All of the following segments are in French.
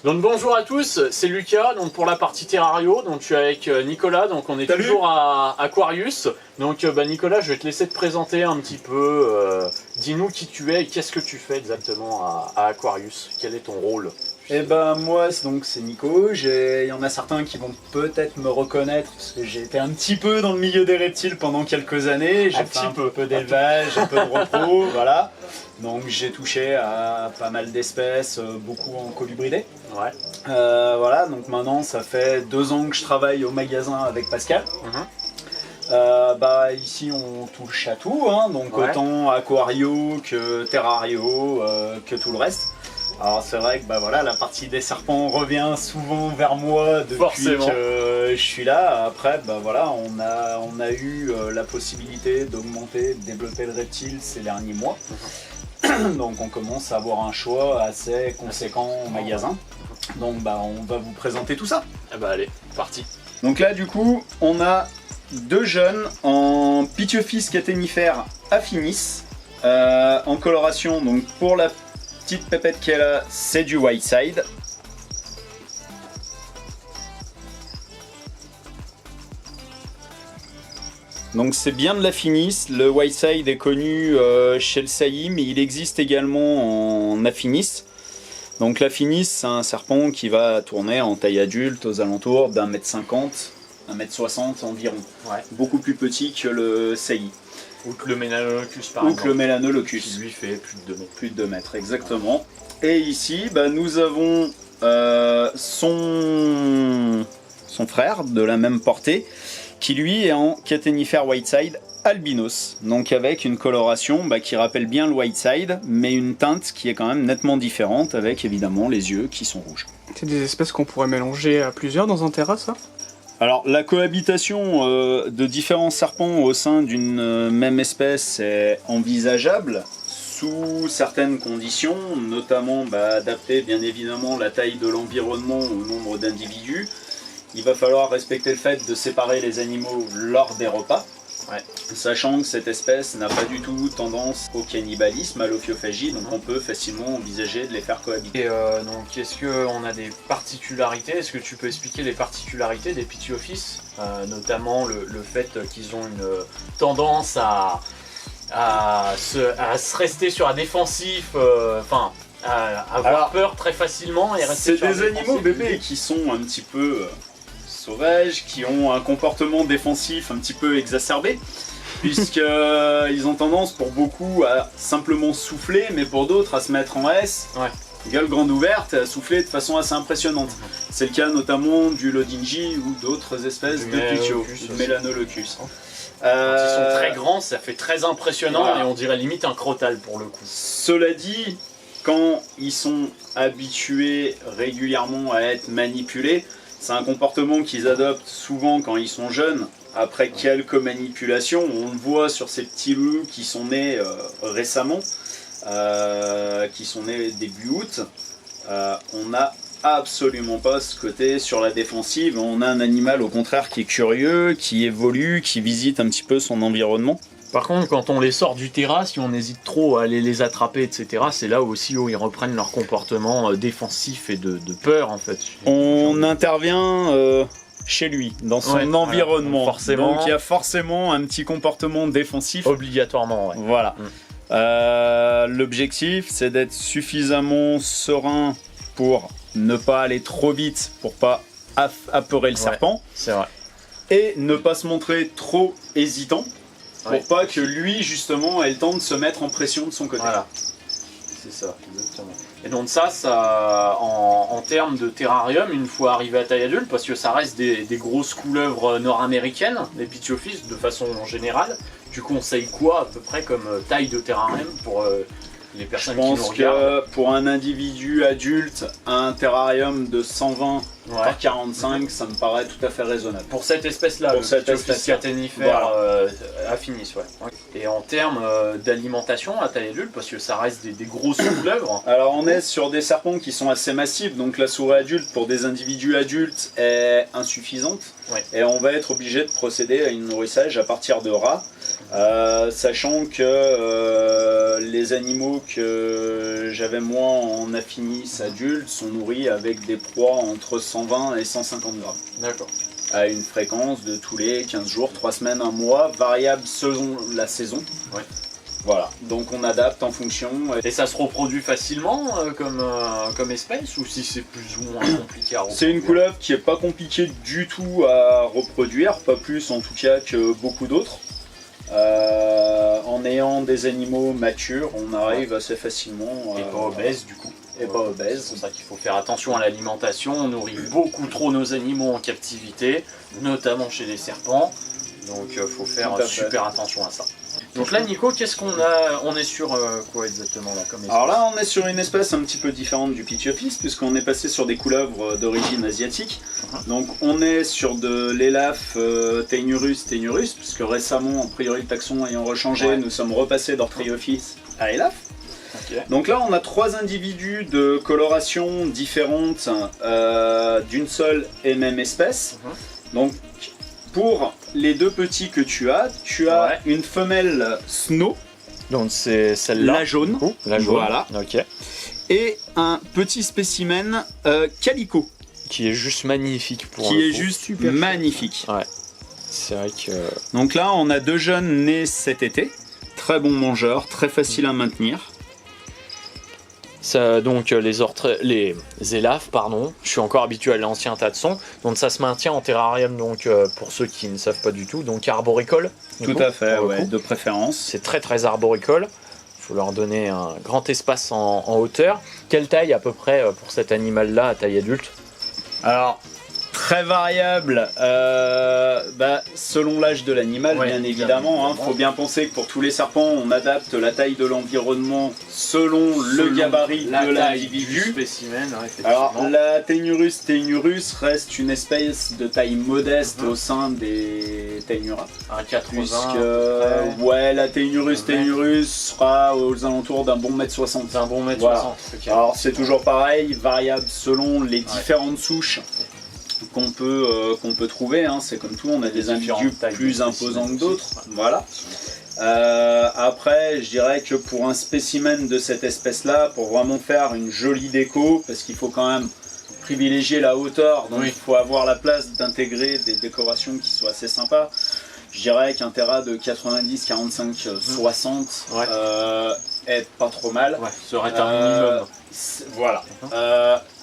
Donc bonjour à tous, c'est Lucas donc pour la partie Terrario, donc je suis avec Nicolas, donc on est toujours à Aquarius. Donc Nicolas, je vais te laisser te présenter un petit peu, dis-nous qui tu es et qu'est-ce que tu fais exactement à Aquarius, quel est ton rôle? Eh ben moi c'est Nico, il y en a certains qui vont peut-être me reconnaître parce que j'ai été un petit peu dans le milieu des reptiles pendant quelques années, j'ai fait un peu d'élevage, un peu de repos, voilà. Donc j'ai touché à pas mal d'espèces, beaucoup en colubridés. Ouais. Voilà, donc maintenant ça fait 2 ans que je travaille au magasin avec Pascal. Ici on touche à tout, hein, donc autant aquario que terrario, que tout le reste. Alors c'est vrai que la partie des serpents revient souvent vers moi depuis que je suis là. Après on a eu la possibilité d'augmenter, de développer le reptile ces derniers mois. Donc on commence à avoir un choix assez conséquent au magasin. Donc on va vous présenter tout ça. Allez, parti. Donc là du coup on a 2 jeunes en Pityophis caténifère affinis en coloration. Donc pour la petite pépette qui est là, c'est du Whiteside. Donc c'est bien de la Affinis. Le Whiteside est connu chez le sailly, mais il existe également en Affinis. Donc l'Affinis, c'est un serpent qui va tourner en taille adulte aux alentours d'1,50 m, 1,60 m environ. Ouais. Beaucoup plus petit que le sailly. Ou que le Mélanolocus par exemple. Ou que le Mélanolocus. Qui lui fait plus de 2 mètres. Plus de 2 mètres, exactement. Et ici, nous avons son frère de la même portée, qui lui est en caténifère Whiteside albinos. Donc avec une coloration qui rappelle bien le Whiteside, mais une teinte qui est quand même nettement différente, avec évidemment les yeux qui sont rouges. C'est des espèces qu'on pourrait mélanger à plusieurs dans un terrain, ça ? Alors la cohabitation de différents serpents au sein d'une même espèce est envisageable sous certaines conditions, notamment adapter bien évidemment la taille de l'environnement au nombre d'individus. Il va falloir respecter le fait de séparer les animaux lors des repas, sachant que cette espèce n'a pas du tout tendance au cannibalisme, à l'ophiophagie, donc on peut facilement envisager de les faire cohabiter. Et donc est-ce qu'on a des particularités? Est-ce que tu peux expliquer les particularités des Pityophis, notamment le fait qu'ils ont une tendance à se rester sur un défensif, à avoir peur très facilement et rester sur un défensif. C'est des animaux bébés qui sont un petit peu sauvages, qui ont un comportement défensif un petit peu exacerbé, puisqu'ils ont tendance pour beaucoup à simplement souffler, mais pour d'autres à se mettre en S, gueule grande ouverte, et à souffler de façon assez impressionnante. C'est le cas notamment du Lodingi ou d'autres espèces de Pityo, du Mélanolocus. Quand ils sont très grands, ça fait très impressionnant et on dirait limite un crotal pour le coup. Cela dit, quand ils sont habitués régulièrement à être manipulés, c'est un comportement qu'ils adoptent souvent quand ils sont jeunes, après quelques manipulations. On le voit sur ces petits loups qui sont nés récemment, qui sont nés début août. On n'a absolument pas ce côté sur la défensive. On a un animal au contraire qui est curieux, qui évolue, qui visite un petit peu son environnement. Par contre, quand on les sort du terrain, si on hésite trop à aller les attraper, etc., c'est là aussi où ils reprennent leur comportement défensif et de peur en fait. On intervient chez lui, dans son environnement. Forcément. Donc il y a forcément un petit comportement défensif. Obligatoirement, Voilà. L'objectif, c'est d'être suffisamment serein pour ne pas aller trop vite, pour pas apeurer le serpent. C'est vrai. Et ne pas se montrer trop hésitant. Pour pas que lui, justement, ait le temps de se mettre en pression de son côté. Voilà. C'est ça, exactement. Et donc ça en termes de terrarium, une fois arrivé à taille adulte, parce que ça reste des grosses couleuvres nord-américaines, des Pityophis de façon générale, tu conseilles quoi à peu près comme taille de terrarium pour les personnes qui nous regardent? Je pense que pour un individu adulte, un terrarium de 120 Ouais. Par 45, ça me paraît tout à fait raisonnable. Pour cette espèce-là, Pour le cette Ptychophis espèce-là. catanifère Voilà. affinis, ouais. Et en termes d'alimentation à taille adulte, parce que ça reste des grosses couleuvres. Alors on est sur des serpents qui sont assez massifs, donc la souris adulte pour des individus adultes est insuffisante. Ouais. Et on va être obligé de procéder à une nourrissage à partir de rats, sachant que les animaux que j'avais moi en affinis adulte sont nourris avec des proies entre 120 et 150 grammes. D'accord. À une fréquence de tous les 15 jours, 3 semaines, 1 mois, variable selon la saison. Ouais. Voilà, donc on adapte en fonction. Et ça se reproduit facilement comme espèce, ou si c'est plus ou moins compliqué à reproduire? C'est une couleuvre qui est pas compliquée du tout à reproduire, pas plus en tout cas que beaucoup d'autres. En ayant des animaux matures, on arrive assez facilement. Et pas obèse du coup. Et pas obèse. C'est pour ça qu'il faut faire attention à l'alimentation. On nourrit beaucoup trop nos animaux en captivité, notamment chez les serpents. Donc il faut faire Tout à fait. super attention à ça. Donc là, Nico, qu'est-ce qu'on a? On est sur quoi exactement là comme espèce? Alors là, on est sur une espèce un petit peu différente du Ptychophis, puisqu'on est passé sur des couleuvres d'origine asiatique. Donc on est sur de l'élaphe Taenurus, puisque récemment, a priori le taxon ayant rechangé, Ouais. nous sommes repassés d'Orthriophis à élaphe. Ok. Donc là, on a 3 individus de coloration différentes d'une seule et même espèce. Donc, pour les 2 petits que tu as Ouais. une femelle Snow, Donc c'est celle-là. la jaune, La jaune. Voilà. Ok. et un petit spécimen Calico, Qui est juste magnifique pour qui le est coup. juste magnifique. C'est vrai que. Donc là, on a 2 jeunes nés cet été, très bons mangeurs, très faciles à maintenir. Ça, donc les élaphes, pardon, je suis encore habitué à l'ancien taxon, donc ça se maintient en terrarium, donc pour ceux qui ne savent pas du tout, donc arboricole. du Tout coup, à fait, pour le ouais, coup. de préférence. C'est très très arboricole. Il faut leur donner un grand espace en hauteur. Quelle taille à peu près pour cet animal-là à taille adulte? Alors, très variable, selon l'âge de l'animal, Ouais, bien évidemment. évidemment. Faut bien penser que pour tous les serpents, on adapte la taille de l'environnement selon le gabarit la de taille l'individu. du spécimen, ouais, effectivement. Alors, la Taenurus reste une espèce de taille modeste au sein des Taenura. un 80. Puisque, ouais, la Taenurus sera aux alentours d'un bon mètre 60. C'est un bon mètre Voilà. 60. ok. Alors c'est toujours pareil, variable selon les différentes souches qu'on peut trouver, hein. C'est comme tout, on a des individus différentes tailles plus de imposants que spécimens d'autres. aussi. Voilà. Après, je dirais que pour un spécimen de cette espèce-là, pour vraiment faire une jolie déco, parce qu'il faut quand même privilégier la hauteur, donc Oui. il faut avoir la place d'intégrer des décorations qui soient assez sympas. Je dirais qu'un terra de 90, 45, 60 Ouais. est pas trop mal. Ouais, serait un minimum. Voilà.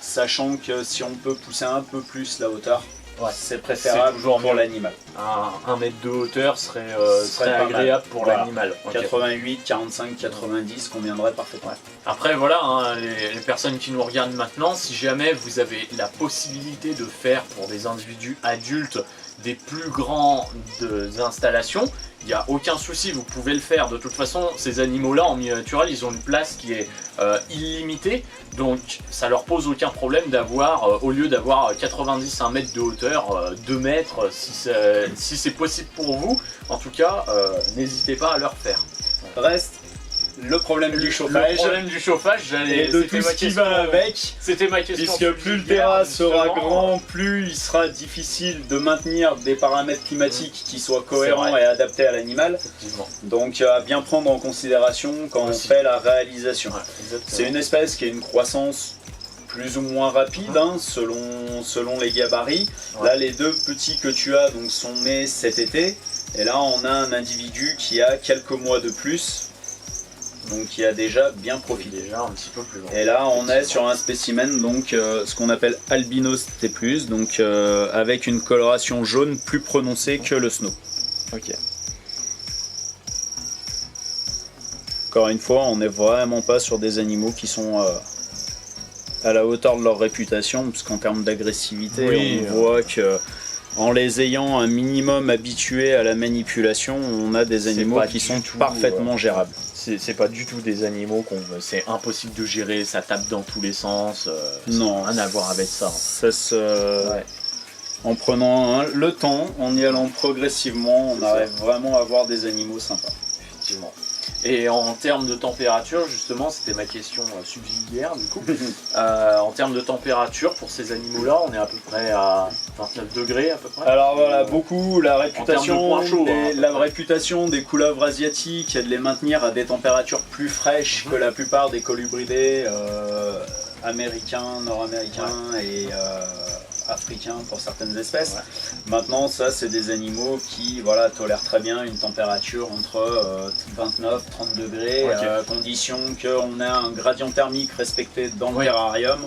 Sachant que si on peut pousser un peu plus la hauteur, Ouais. c'est préférable C'est toujours pour mieux. l'animal. Un mètre de hauteur serait Serait pas mal. agréable pour Voilà. l'animal. Ok. 88, 45, 90 conviendrait parfaitement. Après voilà, hein, les personnes qui nous regardent maintenant, si jamais vous avez la possibilité de faire pour des individus adultes des plus grandes installations, il n'y a aucun souci, vous pouvez le faire. De toute façon, ces animaux-là en milieu naturel, ils ont une place qui est illimitée, donc ça leur pose aucun problème d'avoir, au lieu d'avoir 90 1 mètre de hauteur, 2 mètres, si c'est possible pour vous. En tout cas, n'hésitez pas à le faire. Reste le problème du Le chauffage problème du chauffage, et de tout ce qui va avec. C'était ma question. Puisque plus le terrain sera grand, plus il sera difficile de maintenir des paramètres climatiques qui soient cohérents vrai. et adaptés à l'animal. Effectivement. Donc à bien prendre en considération quand Aussi. on fait la réalisation. Ouais, exactement. C'est une espèce qui a une croissance plus ou moins rapide selon les gabarits. Ouais. Là, les 2 petits que tu as donc, sont nés cet été. Et là, on a un individu qui a quelques mois de plus. Donc qui a déjà bien profité. Déjà un petit peu plus long. Et là, on est sur un spécimen, donc ce qu'on appelle albinos T+, donc avec une coloration jaune plus prononcée que le snow. Ok. Encore une fois, on n'est vraiment pas sur des animaux qui sont à la hauteur de leur réputation, puisqu'en termes d'agressivité, Oui, on voit que en les ayant un minimum habitués à la manipulation, on a des C'est animaux pas qui du sont tout, parfaitement gérables. C'est pas du tout des animaux c'est impossible de gérer, ça tape dans tous les sens. Non, rien à voir avec ça. Ça se... Ouais. En prenant le temps, en y allant progressivement, on C'est arrive vraiment à avoir des animaux sympas. Effectivement. Et en termes de température, justement, c'était ma question subsidiaire du coup. En termes de température, pour ces animaux-là, on est à peu près à 29 degrés à peu près. Alors voilà, beaucoup la termes de réputation, point chaud, la réputation des couleuvres asiatiques est de les maintenir à des températures plus fraîches que la plupart des colubridés américains, nord-américains et africains pour certaines espèces. Ouais. Maintenant, ça c'est des animaux qui voilà, tolèrent très bien une température entre 29-30 degrés, Ok. à condition qu'on ait un gradient thermique respecté dans le Oui. terrarium.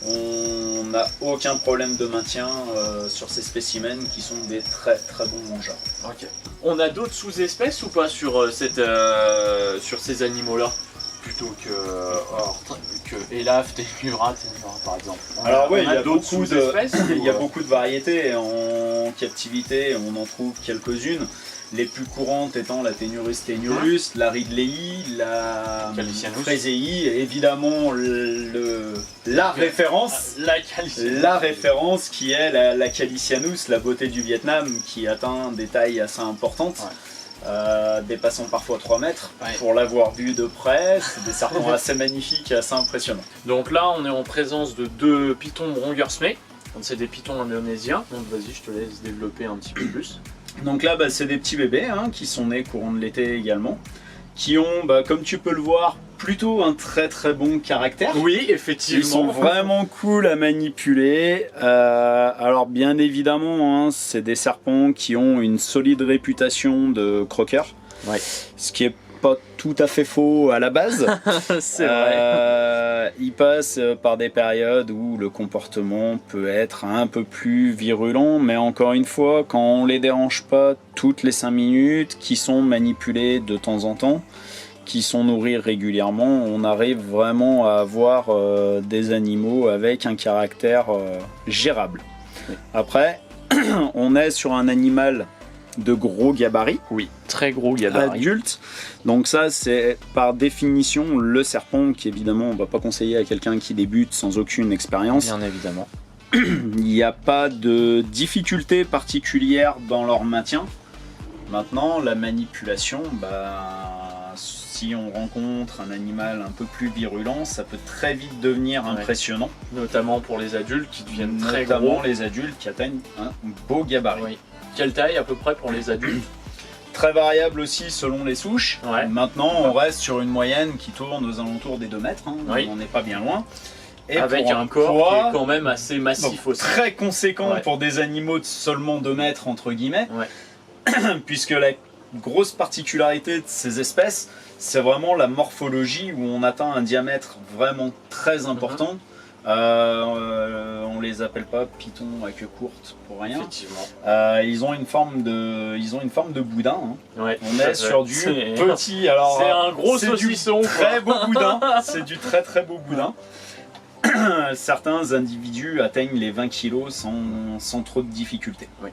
On n'a aucun problème de maintien sur ces spécimens qui sont des très très bons mangeurs. Ok. On a d'autres sous-espèces ou pas sur ces animaux-là? Plutôt que Elaf, Témura, par exemple. Alors oui, on a d'autres sous-espèces il y a ou, beaucoup de variétés en captivité, on en trouve quelques-unes. Les plus courantes étant la Ténurus ténurus, la Ridleyi, la Calicianus. Frései, et évidemment la référence. La référence qui est la Calicianus, la beauté du Vietnam, qui atteint des tailles assez importantes, dépassant parfois 3 mètres. Ouais. Pour l'avoir vu de près, c'est des serpents assez magnifiques et assez impressionnants. Donc là, on est en présence de 2 pitons bronguersmé. Donc c'est des pitons indonésiens. Donc vas-y, je te laisse développer un petit peu plus. Donc là, c'est des petits bébés qui sont nés courant de l'été également, qui ont, comme tu peux le voir, plutôt un très très bon caractère. Oui, effectivement. Ils sont vraiment cool à manipuler. Alors bien évidemment, c'est des serpents qui ont une solide réputation de croqueurs. Ouais. Ce qui est pas tout à fait faux à la base. C'est vrai. Ils passent par des périodes où le comportement peut être un peu plus virulent, mais encore une fois, quand on les dérange pas toutes les 5 minutes, qui sont manipulés de temps en temps, qui sont nourris régulièrement, on arrive vraiment à avoir des animaux avec un caractère gérable. Oui. Après, on est sur un animal de gros gabarit, Oui, très gros gabarit. adulte, donc ça c'est par définition le serpent qui évidemment on ne va pas conseiller à quelqu'un qui débute sans aucune expérience. Bien évidemment. Il n'y a pas de difficulté particulière dans leur maintien. Maintenant la manipulation, si on rencontre un animal un peu plus virulent, ça peut très vite devenir impressionnant. Notamment pour les adultes qui deviennent très Notamment gros. les adultes qui atteignent un beau gabarit. Oui. Quelle taille à peu près pour les adultes? Très variable aussi selon les souches. Ouais. Maintenant, on reste sur une moyenne qui tourne aux alentours des 2 mètres. Oui. On n'est pas bien loin. Et Avec pour un corps poids, qui est quand même assez massif donc, aussi. très conséquent Ouais. pour des animaux de seulement 2 mètres, entre guillemets. Ouais. Puisque la grosse particularité de ces espèces, c'est vraiment la morphologie où on atteint un diamètre vraiment très important. On les appelle pas pitons à queue courte pour rien. Effectivement. Ils ont une forme de boudin. Ouais. On est sur du C'est- petit. Alors, C'est un gros c'est du saucisson. très beau boudin. C'est du très très beau boudin. Certains individus atteignent les 20 kg sans trop de difficulté. Oui.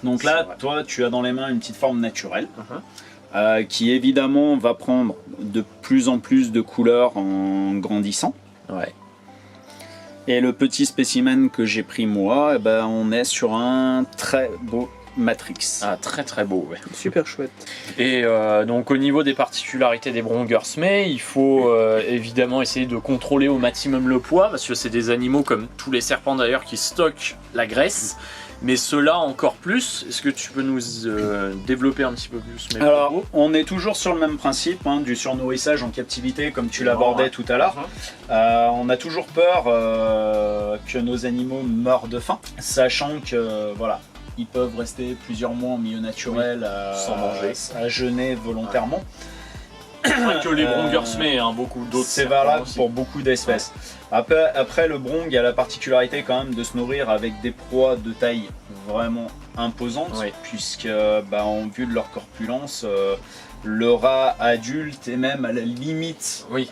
Donc C'est là, vrai. toi, tu as dans les mains une petite forme naturelle. Uh-huh. Qui évidemment va prendre de plus en plus de couleurs en grandissant. Ouais. Et le petit spécimen que j'ai pris moi, on est sur un très beau Matrix. Ah, très très beau, ouais. Super chouette. Et donc au niveau des particularités des bronguersmé, il faut évidemment essayer de contrôler au maximum le poids, parce que c'est des animaux comme tous les serpents d'ailleurs qui stockent la graisse, mais ceux-là encore plus. Est-ce que tu peux nous développer un petit peu plus mes Alors, propos? on est toujours sur le même principe, du surnourrissage en captivité, comme tu l'abordais tout à l'heure. On a toujours peur que nos animaux meurent de faim, sachant que voilà, ils peuvent rester plusieurs mois en milieu naturel sans manger. à jeûner volontairement. Pas que les bronguersmé, beaucoup d'autres. C'est serpents valable aussi. pour beaucoup d'espèces. Après, le brong a la particularité quand même de se nourrir avec des proies de taille vraiment imposante, Oui. puisque en vue de leur corpulence, le rat adulte est même à la limite Oui.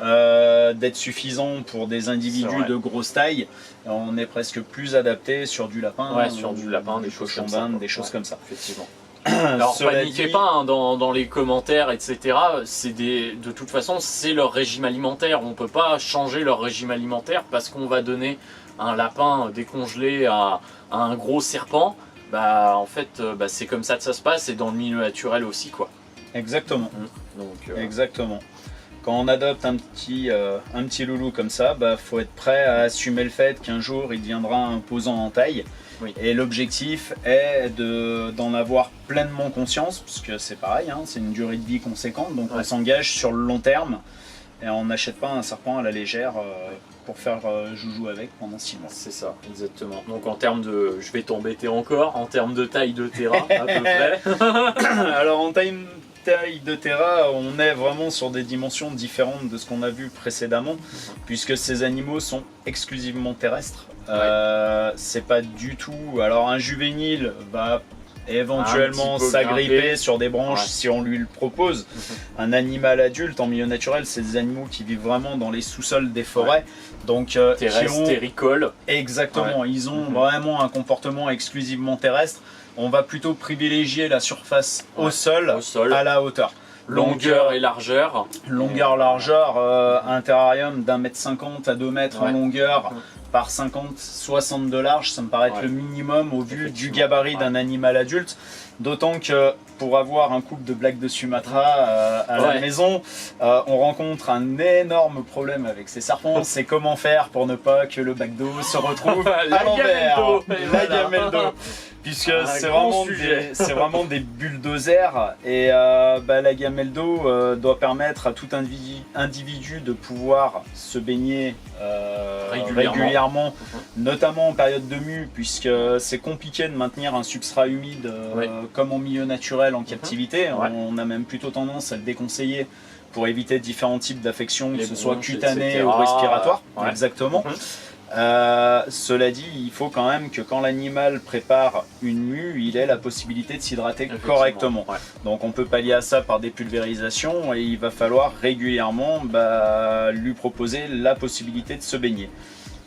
d'être suffisant pour des C'est individus vrai. de grosse taille. On est presque plus adapté sur du lapin, Ouais, sur du lapin, des choses comme ça, d'Inde, quoi. des choses Ouais. comme ça. Effectivement. Alors Cela paniquez dit- pas hein, dans les commentaires, etc. De toute façon, c'est leur régime alimentaire. On peut pas changer leur régime alimentaire parce qu'on va donner un lapin décongelé à un gros serpent. En fait, c'est comme ça que ça se passe et dans le milieu naturel aussi, quoi. Exactement. Donc, Exactement. Quand on adopte un petit loulou comme ça, faut être prêt à assumer le fait qu'un jour il deviendra imposant en taille. Oui. Et l'objectif est d'en avoir pleinement conscience, puisque c'est pareil, hein, c'est une durée de vie conséquente, donc Ouais. on s'engage sur le long terme et on n'achète pas un serpent à la légère pour faire joujou avec pendant 6 mois. c'est ça, exactement. Donc en termes de, je vais t'embêter encore, en termes de taille de terrain, à peu près. Alors en taille de terra, on est vraiment sur des dimensions différentes de ce qu'on a vu précédemment, puisque ces animaux sont exclusivement terrestres. C'est pas du tout. Alors un juvénile va éventuellement Un petit peu s'agripper grimper. sur des branches Ouais. si on lui le propose. Un animal adulte en milieu naturel, c'est des animaux qui vivent vraiment dans les sous-sols des forêts, donc qui Terrestre, ont terricole. exactement, ils ont Mhm. vraiment un comportement exclusivement terrestre. On va plutôt privilégier la surface au sol Au sol. à la hauteur. Longueur et largeur. Longueur, largeur, un terrarium d'1,50 m à 2 mètres en Ouais. longueur Mhm. par 50-60 de large, ça me paraît être Ouais. le minimum au vu du Effectivement, gabarit ouais. d'un animal adulte. D'autant que pour avoir un couple de black de Sumatra à la Ouais. maison, on rencontre un énorme problème avec ces serpents. C'est comment faire pour ne pas que le bac d'eau se retrouve La à l'envers. gamelle d'eau, et La voilà. gamelle d'eau. Puisque Un c'est grand vraiment, sujet. c'est vraiment des bulldozers et la gamelle d'eau doit permettre à tout individu de pouvoir se baigner régulièrement, notamment en période de mue, puisque c'est compliqué de maintenir un substrat humide Oui. comme en milieu naturel en captivité. Ouais. On a même plutôt tendance à le déconseiller pour éviter différents types d'affections, que Les ce soit bronches, cutanées etc. ou respiratoires. Ouais. Exactement. Mhm. Cela dit, il faut quand même que quand l'animal prépare une mue, il ait la possibilité de s'hydrater Effectivement. correctement. Ouais. Donc on peut pallier à ça par des pulvérisations et il va falloir régulièrement lui proposer la possibilité de se baigner.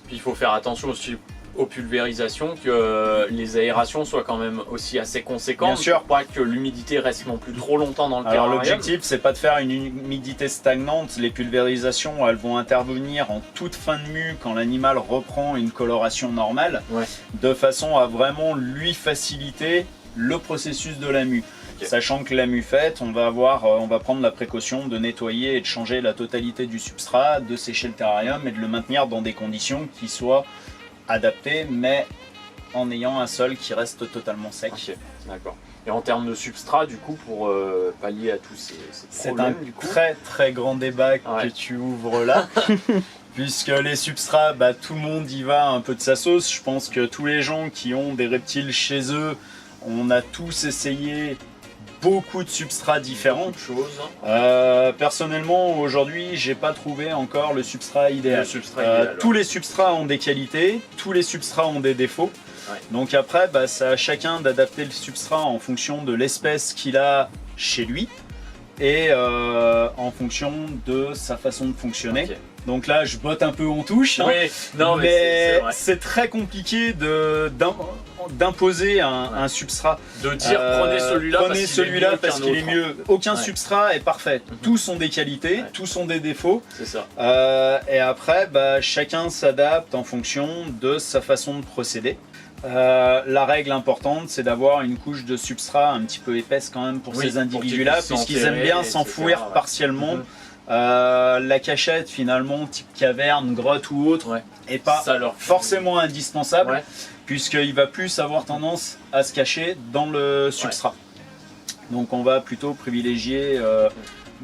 Puis il faut faire attention aussi aux pulvérisations, que les aérations soient quand même aussi assez conséquentes. Bien sûr. Pour pas que l'humidité reste non plus trop longtemps dans le Alors terrarium. l'objectif, c'est pas de faire une humidité stagnante. Les pulvérisations, elles vont intervenir en toute fin de mue quand l'animal reprend une coloration normale, Ouais. de façon à vraiment lui faciliter le processus de la mue. Ok. Sachant que la mue faite, on va prendre la précaution de nettoyer et de changer la totalité du substrat, de sécher le terrarium et de le maintenir dans des conditions qui soient adaptées, mais en ayant un sol qui reste totalement sec. Ok, d'accord. Et en termes de substrat, du coup, pour pallier à tous ces C'est un problèmes, du coup. très très grand débat que Ouais. tu ouvres là. Puisque les substrats, tout le monde y va un peu de sa sauce. Je pense que tous les gens qui ont des reptiles chez eux, on a tous essayé beaucoup de substrats différents. Beaucoup de choses. Personnellement, aujourd'hui, j'ai pas trouvé encore le substrat idéal. Le substrat idéal, Tous les substrats ont des qualités, tous les substrats ont des défauts. Ouais. Donc après, c'est à chacun d'adapter le substrat en fonction de l'espèce qu'il a chez lui et en fonction de sa façon de fonctionner. Ok. Donc là, je botte un peu en touche, hein, Oui, non, mais c'est vrai. c'est très compliqué d'imposer un substrat. De dire prenez celui-là Prenez celui-là parce qu'il est mieux. Aucun Ouais. substrat est parfait. Mhm. Tous ont des qualités, Ouais. tous ont des défauts. C'est ça. Et après, chacun s'adapte en fonction de sa façon de procéder. La règle importante, c'est d'avoir une couche de substrat un petit peu épaisse quand même pour Oui, ces pour individus-là, qu'ils puissent puisqu'ils aiment bien s'enterrer, s'enfouir etc., ouais. partiellement. Mhm. La cachette, finalement, type caverne, grotte ou autre, Ouais. est pas Ça leur forcément indispensable, Ouais. puisqu'il va plus avoir tendance à se cacher dans le substrat. Donc on va plutôt privilégier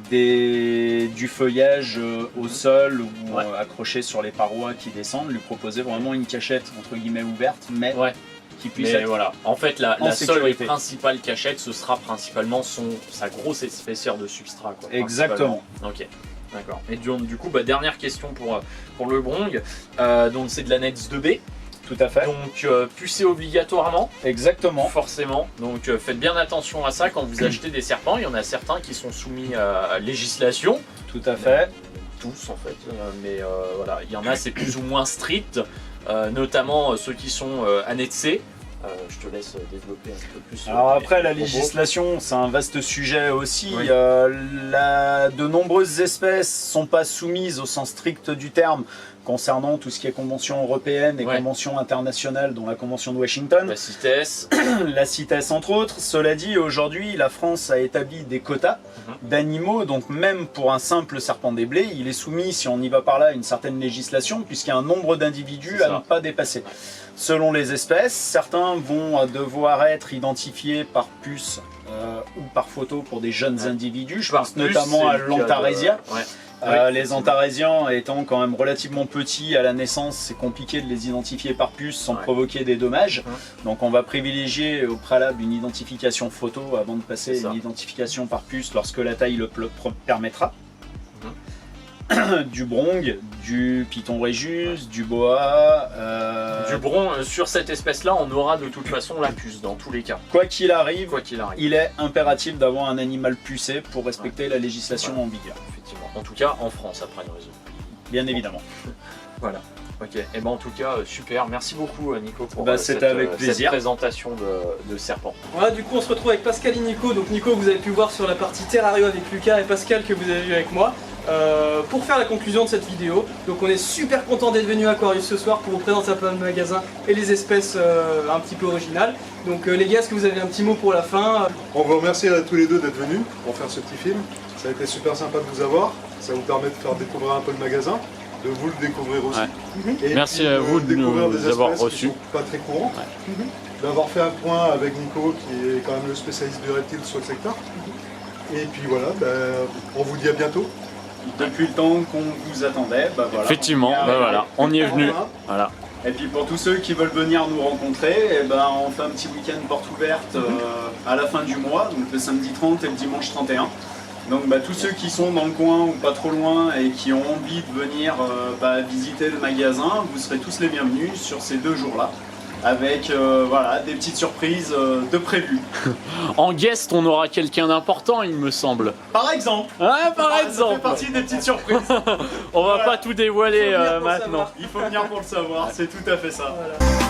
du feuillage au sol ou Ouais. accroché sur les parois qui descendent, lui proposer vraiment une cachette entre guillemets ouverte, mais Ouais. qui puisse Mais être voilà, en fait la en seule et sécurité. principale cachette, ce sera principalement sa grosse épaisseur de substrat. Quoi, Exactement. principalement. Ok, d'accord. Et du coup, dernière question pour le Brong. Donc c'est de la Nets 2B. Tout à fait. Donc pucer obligatoirement, Exactement. forcément. Donc faites bien attention à ça quand vous achetez des serpents. Il y en a certains qui sont soumis à législation. Tout à fait. Tous en fait. Mais voilà, il y en a c'est plus ou moins strict. Notamment ceux qui sont annexés. Je te laisse développer un peu plus. Alors après, la les propos. législation, c'est un vaste sujet aussi. Oui. De nombreuses espèces sont pas soumises au sens strict du terme concernant tout ce qui est convention européenne et Ouais. convention internationale, dont la convention de Washington, La CITES. la CITES entre autres. Cela dit, aujourd'hui, la France a établi des quotas d'animaux, donc même pour un simple serpent des blés, il est soumis, si on y va par là, à une certaine législation, puisqu'il y a un nombre d'individus C'est à ça. ne pas dépasser. Selon les espèces, certains vont devoir être identifiés par puce ou par photo pour des jeunes Ouais. individus. Je Par pense plus, notamment c'est à le cas de- l'Antarésia. Ouais. Les Antarésiens étant quand même relativement petits à la naissance, c'est compliqué de les identifier par puce sans Ouais. provoquer des dommages. Ouais. Donc on va privilégier au préalable une identification photo avant de passer C'est ça. une identification par puce lorsque la taille le permettra. Du brong, du python régus, du boa. Du bron, sur cette espèce-là, on aura de toute façon la puce dans tous les cas, Quoi qu'il arrive, quoi qu'il arrive. il est impératif d'avoir un animal pucé pour respecter la législation en vigueur, Effectivement. En tout cas, en France, après le réseau. bien évidemment. Voilà. Ok. Et ben en tout cas, super. Merci beaucoup, Nico, pour C'était avec cette plaisir. présentation de serpent. Voilà, du coup on se retrouve avec Pascal et Nico. Donc Nico, vous avez pu voir sur la partie terrario avec Lucas, et Pascal que vous avez vu avec moi. Pour faire la conclusion de cette vidéo, donc on est super content d'être venu à Aquarius ce soir pour vous présenter un peu le magasin et les espèces un petit peu originales. Donc les gars, est-ce que vous avez un petit mot pour la fin? On vous remercie à tous les deux d'être venus pour faire ce petit film. Ça a été super sympa de vous avoir. Ça vous permet de faire découvrir un peu le magasin, de vous le découvrir aussi. Ouais. Et Merci puis à vous de découvrir nous des avoir espèces reçus. qui sont pas très courantes. D'avoir fait un point avec Nico qui est quand même le spécialiste du reptile sur le secteur. Et puis voilà, on vous dit à bientôt. Depuis le temps qu'on vous attendait, bah voilà. Effectivement, On y bah est voilà, on y est venu. Enfin, Voilà. Et puis pour tous ceux qui veulent venir nous rencontrer, eh ben, on fait un petit week-end porte ouverte à la fin du mois, donc le samedi 30 et le dimanche 31. Donc bah, tous ceux qui sont dans le coin ou pas trop loin et qui ont envie de venir visiter le magasin, vous serez tous les bienvenus sur ces 2 jours-là, avec voilà, des petites surprises de prévues. En guest, on aura quelqu'un d'important, il me semble. Par exemple, Ah, par ça fait exemple. partie des petites surprises. On va Voilà. pas tout dévoiler Faut venir pour le maintenant. savoir. Il faut venir pour le savoir, c'est tout à fait ça. Voilà.